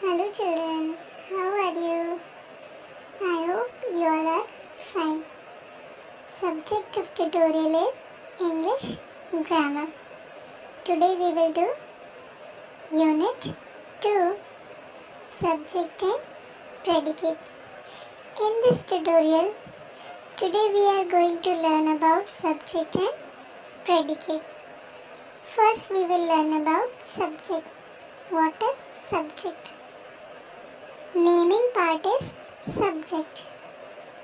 Hello children, how are you? I hope you all are fine. Subject of tutorial is English grammar. Today we will do Unit 2 Subject and Predicate. In this tutorial, today we are going to learn about subject and predicate. First we will learn about subject. What is subject? Naming part is subject.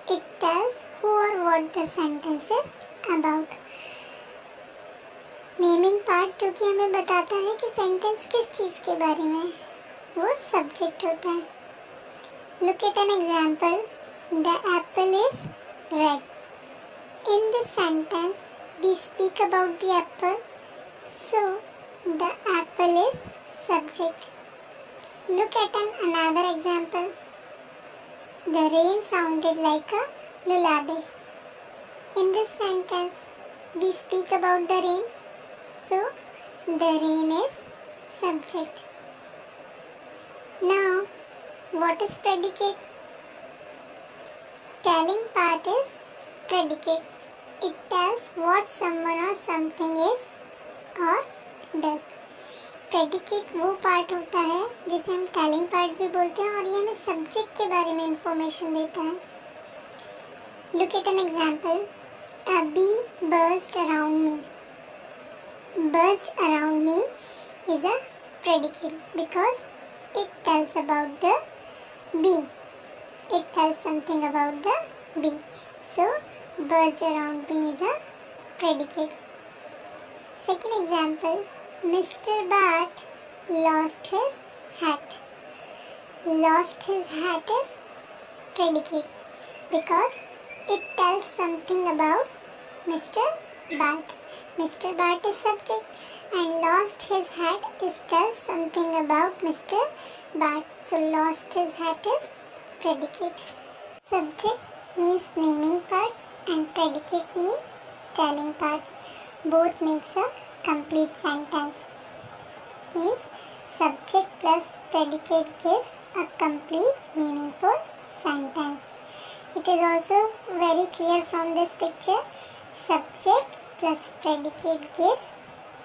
It tells who or what the sentence is about. Naming part जो कि हमें बताता है कि sentence किस चीज़ के बारे में है, वो सब्जेक्ट होता है. Look at an example. The apple is red. In this sentence we speak about the apple, so the apple is subject. Look at another example. The rain sounded like a lullaby. In this sentence, we speak about the rain, so the rain is subject. Now, what is predicate? Telling part is predicate. It tells what someone or something is or does. Predicate वो part होता है जिसे हम telling part भी बोलते हैं और ये हमें सब्जेक्ट के बारे में इंफॉर्मेशन देता है. Look at an example. A bee burst around me. Burst around me is a predicate because it tells about the bee. It tells something about the bee. So burst around me is a predicate. Second example. Mr. Bat lost his hat. Lost his hat is predicate because it tells something about Mr. Bat. Mr. Bat is subject and lost his hat is tells something about Mr. Bat. So lost his hat is predicate. Subject means naming part and predicate means telling parts. Both makes a complete sentence. Means subject plus predicate gives a complete meaningful sentence. It is also very clear from this picture. Subject plus predicate gives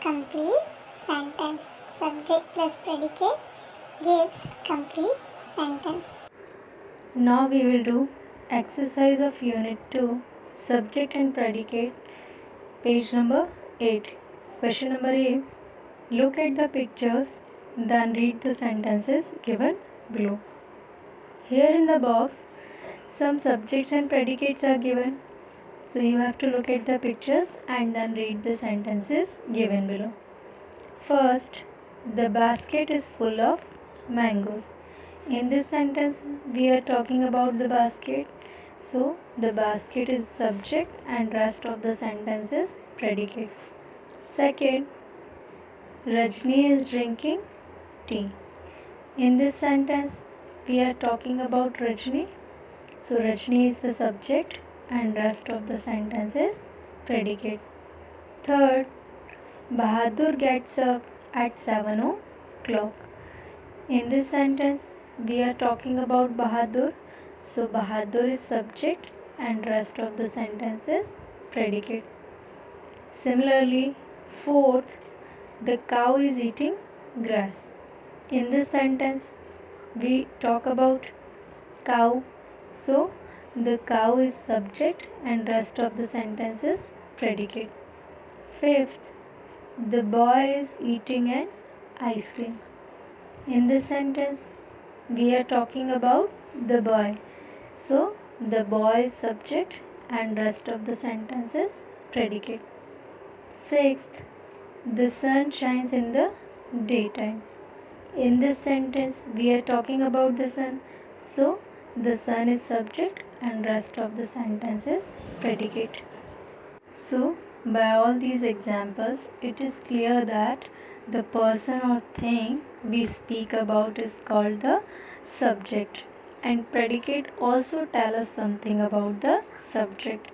complete sentence. Subject plus predicate gives complete sentence. Now we will do exercise of unit 2 subject and predicate, page number 8. Question number A. Look at the pictures, then read the sentences given below. Here in the box, some subjects and predicates are given. So you have to look at the pictures and then read the sentences given below. First, the basket is full of mangoes. In this sentence, we are talking about the basket. So the basket is subject and rest of the sentence is predicate. Second, Rajni is drinking tea. In this sentence, we are talking about Rajni. So Rajni is the subject and rest of the sentence is predicate. Third, Bahadur gets up at 7 o'clock. In this sentence, we are talking about Bahadur. So Bahadur is subject and rest of the sentence is predicate. Similarly, fourth, the cow is eating grass. In this sentence, we talk about cow. So, the cow is subject and rest of the sentence is predicate. Fifth, the boy is eating an ice cream. In this sentence, we are talking about the boy. So, the boy is subject and rest of the sentence is predicate. Sixth, the sun shines in the daytime. In this sentence, we are talking about the sun. So, the sun is subject and rest of the sentence is predicate. So, by all these examples, it is clear that the person or thing we speak about is called the subject, and predicate also tell us something about the subject.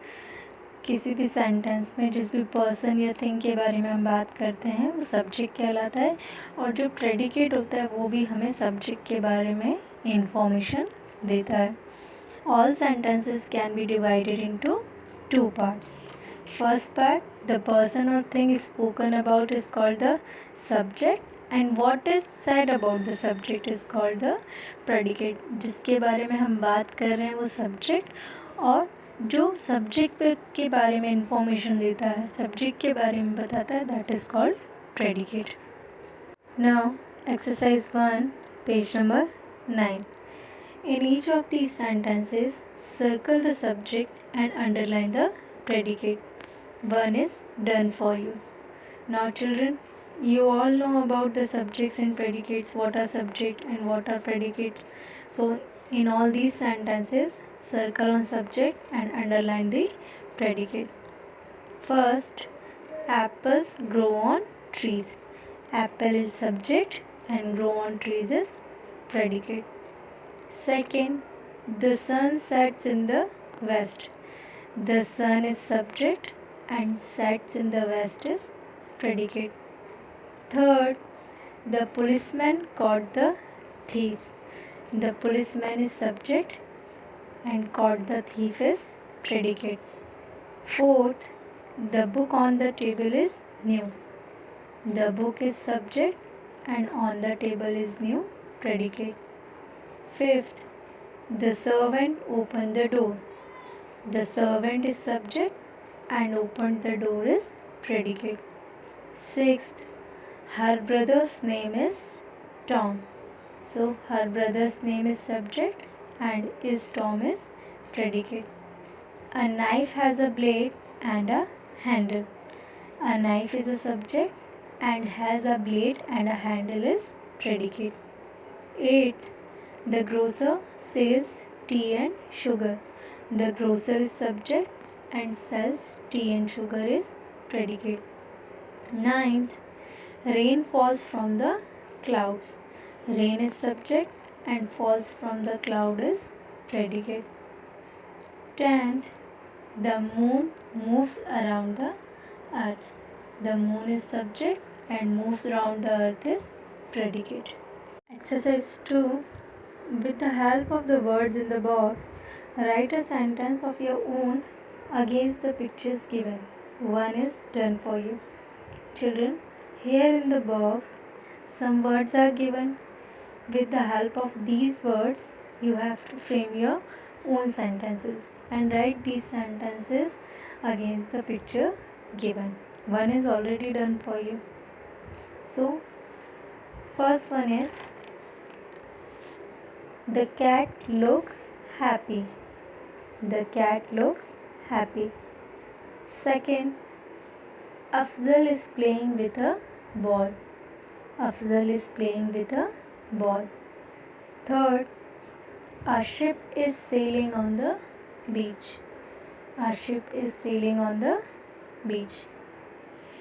किसी भी sentence में जिस भी person या thing के बारे में हम बात करते हैं वो सब्जेक्ट कहलाता है, और जो प्रेडिकेट होता है वो भी हमें सब्जेक्ट के बारे में इंफॉर्मेशन देता है. All sentences can be divided into two parts. First part, the person or thing is spoken about is called the subject, and what is said about the subject is called the predicate. जिसके बारे में हम बात कर रहे हैं वो subject, और जो सब्जेक्ट के बारे में इंफॉर्मेशन देता है, सब्जेक्ट के बारे में बताता है, that is called predicate. Now exercise 1, page number 9. In each of these sentences, circle the subject and underline the predicate. 1 is done for you. Now children, you all know about the subjects and predicates, what are subject and what are predicates. So in all these sentences, circle on subject and underline the predicate. First, apples grow on trees. Apple is subject and grow on trees is predicate. Second, the sun sets in the west. The sun is subject and sets in the west is predicate. Third, the policeman caught the thief. The policeman is subject and caught the thief is predicate. Fourth, the book on the table is new. The book is subject and on the table is new, predicate. Fifth, the servant opened the door. The servant is subject and opened the door is predicate. Sixth, her brother's name is Tom. So her brother's name is subject and is Tom is predicate. A knife has a blade and a handle. A knife is a subject and has a blade and a handle is predicate. Eighth, the grocer sells tea and sugar. The grocer is subject and sells tea and sugar is predicate. Ninth, rain falls from the clouds. Rain is subject and falls from the cloud is predicate. 10th, the moon moves around the earth. The moon is subject and moves around the earth is predicate. Exercise 2. With the help of the words in the box, write a sentence of your own against the pictures given. 1 is done for you. Children, here in the box, some words are given. With the help of these words, you have to frame your own sentences and write these sentences against the picture given. 1 is already done for you. So, first one is, the cat looks happy. The cat looks happy. Second, Afzal is playing with a ball. Afzal is playing with a ball. Third, a ship is sailing on the beach. A ship is sailing on the beach.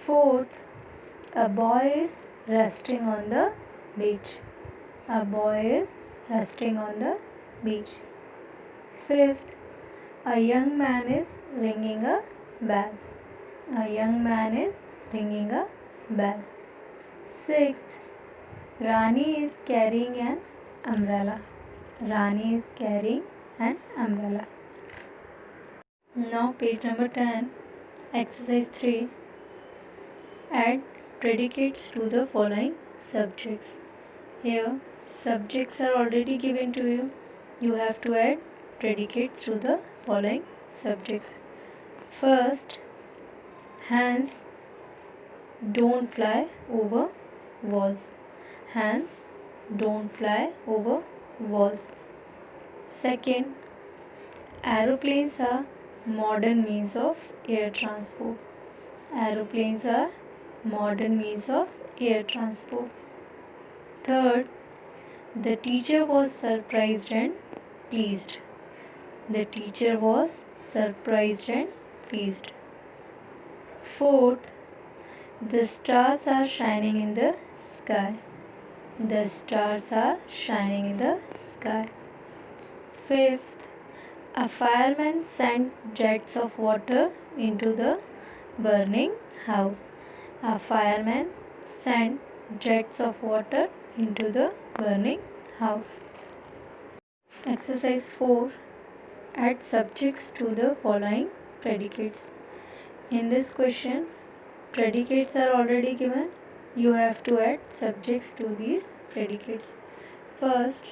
Fourth, a boy is resting on the beach. A boy is resting on the beach. Fifth, a young man is ringing a bell. A young man is ringing a bell. Sixth, Rani is carrying an umbrella. Rani is carrying an umbrella. Now page number 10, exercise 3. Add predicates to the following subjects. Here subjects are already given to you. You have to add predicates to the following subjects. First, hands don't fly over walls. Hands don't fly over walls. Second, aeroplanes are modern means of air transport. Aeroplanes are modern means of air transport. Third, the teacher was surprised and pleased. The teacher was surprised and pleased. Fourth, the stars are shining in the sky. The stars are shining in the sky. Fifth, a fireman sent jets of water into the burning house. A fireman sent jets of water into the burning house. Exercise 4. Add subjects to the following predicates. In this question, predicates are already given. You have to add subjects to these predicates. First,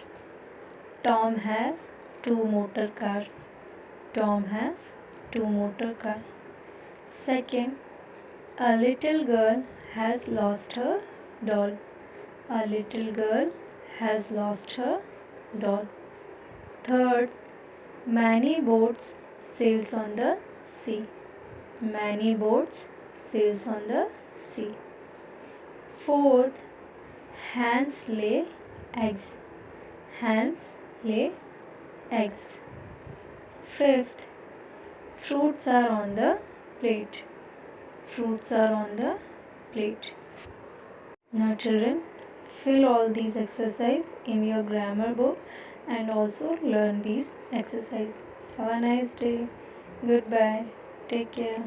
Tom has 2 motor cars. Tom has 2 motor cars. Second, a little girl has lost her doll. A little girl has lost her doll. Third, many boats sails on the sea. Many boats sails on the sea. Fourth, hens lay eggs. Hens lay eggs. Fifth, fruits are on the plate. Fruits are on the plate. Now children, fill all these exercises in your grammar book and also learn these exercises. Have a nice day. Goodbye. Take care.